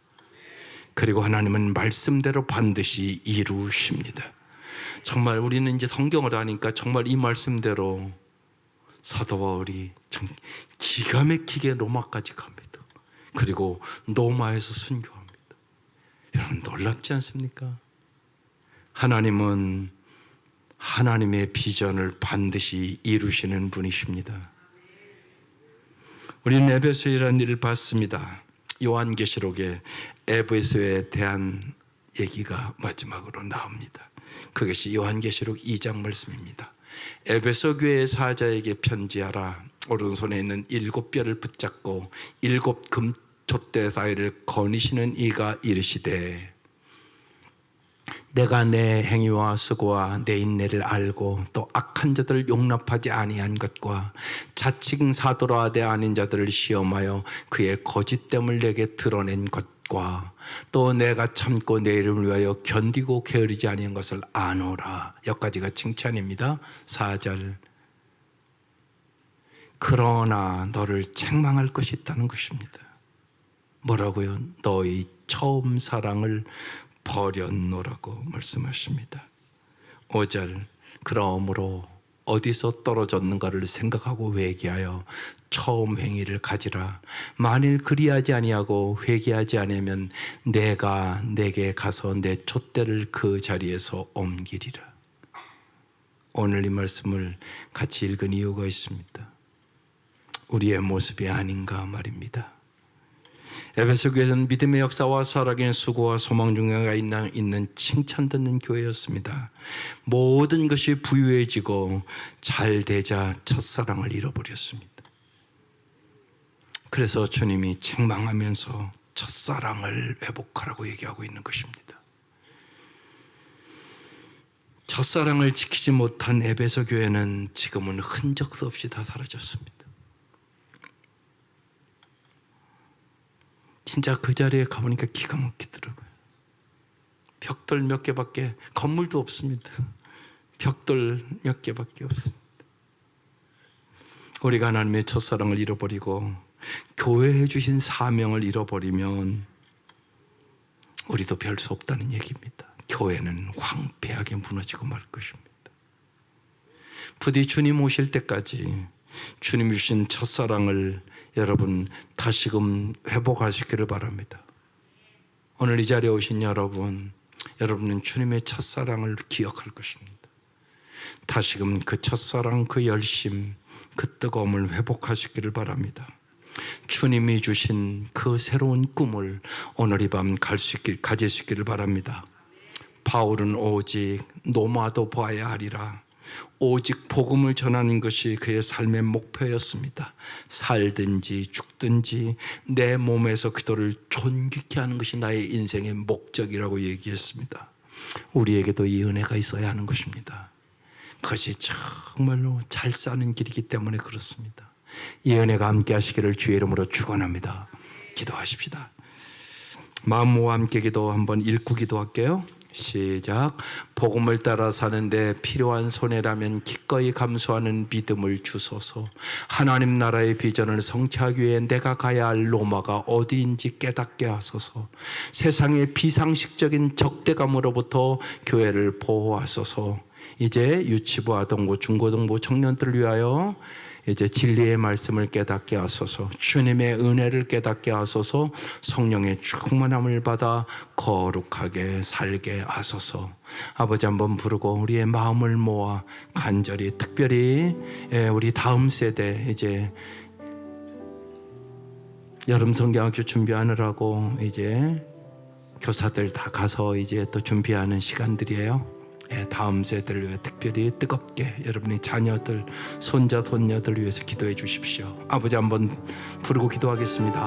그리고 하나님은 말씀대로 반드시 이루십니다. 정말 우리는 이제 성경을 아니까 정말 이 말씀대로 사도 바울이 참 기가 막히게 로마까지 갑니다. 그리고 로마에서 순교합니다. 여러분, 놀랍지 않습니까? 하나님은 하나님의 비전을 반드시 이루시는 분이십니다. 우리는 에베소이라는 일을 봤습니다. 요한계시록에 에베소에 대한 얘기가 마지막으로 나옵니다. 그것이 요한계시록 2장 말씀입니다. 에베소 교회의 사자에게 편지하라. 오른손에 있는 7뼈를 붙잡고 7 금촛대 사이를 거니시는 이가 이르시되, 내가 내 행위와 수고와 내 인내를 알고 또 악한 자들을 용납하지 아니한 것과 자칭 사도라 되 아닌 자들을 시험하여 그의 거짓됨을 내게 드러낸 것과 또 내가 참고 내 이름을 위하여 견디고 게으르지 아니한 것을 아노라. 여기까지가 칭찬입니다. 4절, 그러나 너를 책망할 것이 있다는 것입니다. 뭐라고요? 너희 처음 사랑을 버렸노라고 말씀하십니다. 5절, 그러므로 어디서 떨어졌는가를 생각하고 회개하여 처음 행위를 가지라. 만일 그리하지 아니하고 회개하지 아니하면 내가 내게 가서 내 촛대를 그 자리에서 옮기리라. 오늘 이 말씀을 같이 읽은 이유가 있습니다. 우리의 모습이 아닌가 말입니다. 에베소 교회는 믿음의 역사와 살아계신 수고와 소망 중에가 있는 칭찬듣는 교회였습니다. 모든 것이 부유해지고 잘 되자 첫사랑을 잃어버렸습니다. 그래서 주님이 책망하면서 첫사랑을 회복하라고 얘기하고 있는 것입니다. 첫사랑을 지키지 못한 에베소 교회는 지금은 흔적도 없이 다 사라졌습니다. 진짜 그 자리에 가보니까 기가 막히더라고요. 벽돌 몇 개밖에, 건물도 없습니다. 벽돌 몇 개밖에 없습니다. 우리가 하나님의 첫사랑을 잃어버리고 교회에 주신 사명을 잃어버리면 우리도 별 수 없다는 얘기입니다. 교회는 황폐하게 무너지고 말 것입니다. 부디 주님 오실 때까지 주님 주신 첫사랑을 여러분 다시금 회복하시기를 바랍니다. 오늘 이 자리에 오신 여러분은 주님의 첫사랑을 기억할 것입니다. 다시금 그 첫사랑, 그 열심, 그 뜨거움을 회복하시기를 바랍니다. 주님이 주신 그 새로운 꿈을 오늘 이 밤 가질 수 있기를 바랍니다. 바울은 오직 노마도 보아야 하리라, 오직 복음을 전하는 것이 그의 삶의 목표였습니다. 살든지 죽든지 내 몸에서 그들을 존귀케 하는 것이 나의 인생의 목적이라고 얘기했습니다. 우리에게도 이 은혜가 있어야 하는 것입니다. 그것이 정말로 잘 사는 길이기 때문에 그렇습니다. 이 은혜가 함께 하시기를 주의 이름으로 축원합니다. 기도하십시다. 마음과 함께 기도 한번 읽고 기도할게요. 시작. 복음을 따라 사는데 필요한 손해라면 기꺼이 감수하는 믿음을 주소서. 하나님 나라의 비전을 성취하기 위해 내가 가야 할 로마가 어디인지 깨닫게 하소서. 세상의 비상식적인 적대감으로부터 교회를 보호하소서. 이제 유치부, 아동부, 중고등부 청년들을 위하여 이제 진리의 말씀을 깨닫게 하소서. 주님의 은혜를 깨닫게 하소서. 성령의 충만함을 받아 거룩하게 살게 하소서. 아버지 한번 부르고 우리의 마음을 모아 간절히 특별히 우리 다음 세대 이제 여름 성경학교 준비하느라고 이제 교사들 다 가서 이제 또 준비하는 시간들이에요. 다음 세대를 위해 특별히 뜨겁게 여러분의 자녀들, 손자, 손녀들을 위해서 기도해 주십시오. 아버지 한번 부르고 기도하겠습니다.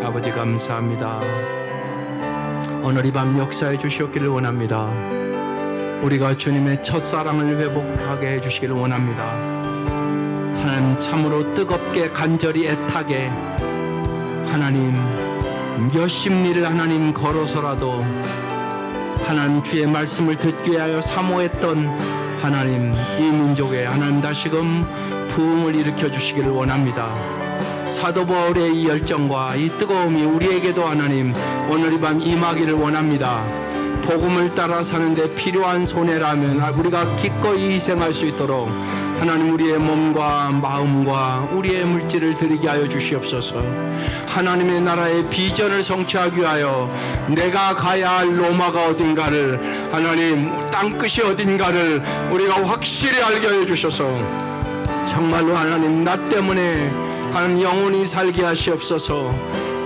아버지 감사합니다. 오늘 이 밤 역사해 주시옵기를 원합니다. 우리가 주님의 첫사랑을 회복하게 해 주시기를 원합니다. 하나님 참으로 뜨겁게 간절히 애타게 하나님 몇 십리를 하나님 걸어서라도 하나님 주의 말씀을 듣기 위하여 사모했던 하나님 이 민족에 하나님 다시금 부흥을 일으켜 주시기를 원합니다. 사도 바울의 이 열정과 이 뜨거움이 우리에게도 하나님 오늘 이 밤 임하기를 원합니다. 복음을 따라 사는데 필요한 손해라면 우리가 기꺼이 희생할 수 있도록 하나님 우리의 몸과 마음과 우리의 물질을 드리게 하여 주시옵소서. 하나님의 나라의 비전을 성취하기 위하여 내가 가야 할 로마가 어딘가를 하나님 땅끝이 어딘가를 우리가 확실히 알게 하여 주셔서 정말로 하나님 나 때문에 하나님 영원히 살게 하시옵소서.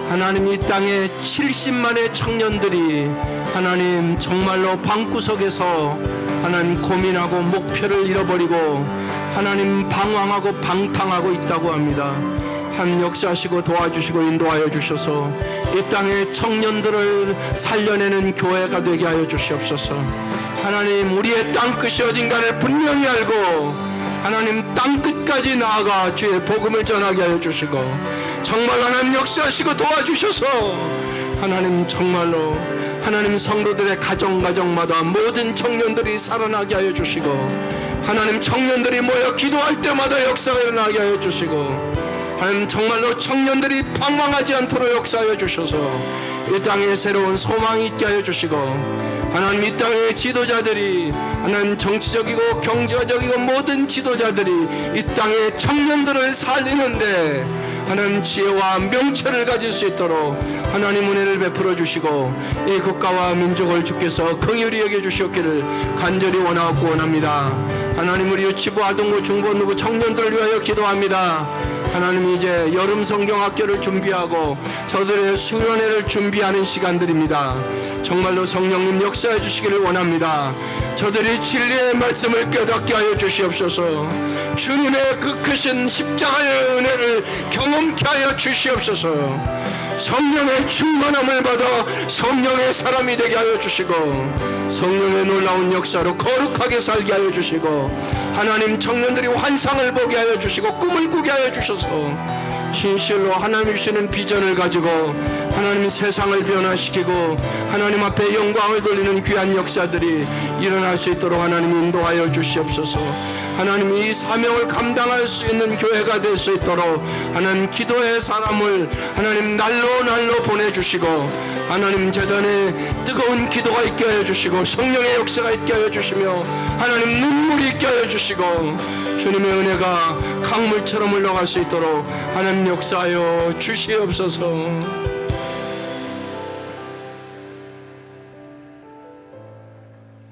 하나님 이 땅에 70만의 청년들이 하나님 정말로 방구석에서 하나님 고민하고 목표를 잃어버리고 하나님 방황하고 방탕하고 있다고 합니다. 하나님 역사하시고 도와주시고 인도하여 주셔서 이 땅의 청년들을 살려내는 교회가 되게 하여 주시옵소서. 하나님 우리의 땅끝이 어딘가를 분명히 알고 하나님 땅끝까지 나아가 주의 복음을 전하게 하여 주시고 정말 하나님 역사하시고 도와주셔서 하나님 정말로 하나님 성도들의 가정마다 모든 청년들이 살아나게 하여 주시고 하나님 청년들이 모여 기도할 때마다 역사가 일어나게 하여 주시고 하나님 정말로 청년들이 방황하지 않도록 역사하여 주셔서 이 땅에 새로운 소망이 있게 하여 주시고 하나님 이 땅의 지도자들이 하나님 정치적이고 경제적이고 모든 지도자들이 이 땅의 청년들을 살리는데 하나님 지혜와 명철을 가질 수 있도록 하나님 은혜를 베풀어 주시고 이 국가와 민족을 주께서 긍휼히 여겨 주시옵기를 간절히 원하고 원합니다. 하나님 우리 유치부, 아동부, 중고등부 청년들을 위하여 기도합니다. 하나님 이제 여름 성경학교를 준비하고 저들의 수련회를 준비하는 시간들입니다. 정말로 성령님 역사해 주시기를 원합니다. 저들이 진리의 말씀을 깨닫게 하여 주시옵소서. 주님의 그 크신 십자가의 은혜를 경험케 하여 주시옵소서. 성령의 충만함을 받아 성령의 사람이 되게 하여 주시고 성령의 놀라운 역사로 거룩하게 살게 하여 주시고 하나님 청년들이 환상을 보게 하여 주시고 꿈을 꾸게 하여 주셔서 진실로 하나님이 주시는 비전을 가지고 하나님 세상을 변화시키고 하나님 앞에 영광을 돌리는 귀한 역사들이 일어날 수 있도록 하나님 인도하여 주시옵소서. 하나님 이 사명을 감당할 수 있는 교회가 될 수 있도록 하나님 기도의 사람을 하나님 날로 보내주시고 하나님 재단에 뜨거운 기도가 있게 하여 주시고 성령의 역사가 있게 하여 주시며 하나님 눈물이 있게 하여 주시고 주님의 은혜가 강물처럼 흘러갈 수 있도록 하나님 역사하여 주시옵소서.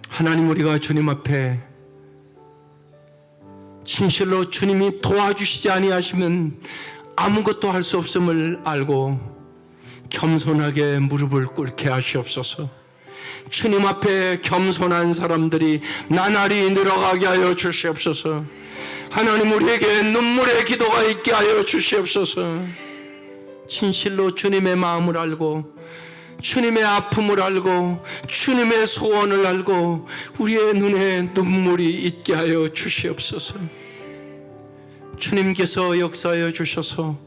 하나님, 우리가 주님 앞에 진실로 주님이 도와주시지 아니하시면 아무것도 할 수 없음을 알고 겸손하게 무릎을 꿇게 하시옵소서. 주님 앞에 겸손한 사람들이 나날이 늘어가게 하여 주시옵소서. 하나님, 우리에게 눈물의 기도가 있게 하여 주시옵소서. 진실로 주님의 마음을 알고 주님의 아픔을 알고 주님의 소원을 알고 우리의 눈에 눈물이 있게 하여 주시옵소서. 주님께서 역사하여 주셔서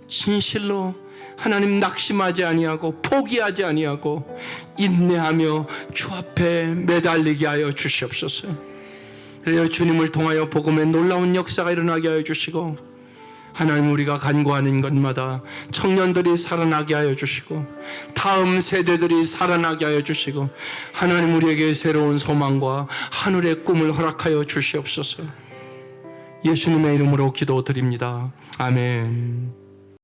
진실로 하나님 낙심하지 아니하고 포기하지 아니하고 인내하며 주 앞에 매달리게 하여 주시옵소서. 그래야 주님을 통하여 복음의 놀라운 역사가 일어나게 하여 주시고 하나님, 우리가 간구하는 것마다 청년들이 살아나게 하여 주시고 다음 세대들이 살아나게 하여 주시고 하나님, 우리에게 새로운 소망과 하늘의 꿈을 허락하여 주시옵소서. 예수님의 이름으로 기도드립니다. 아멘.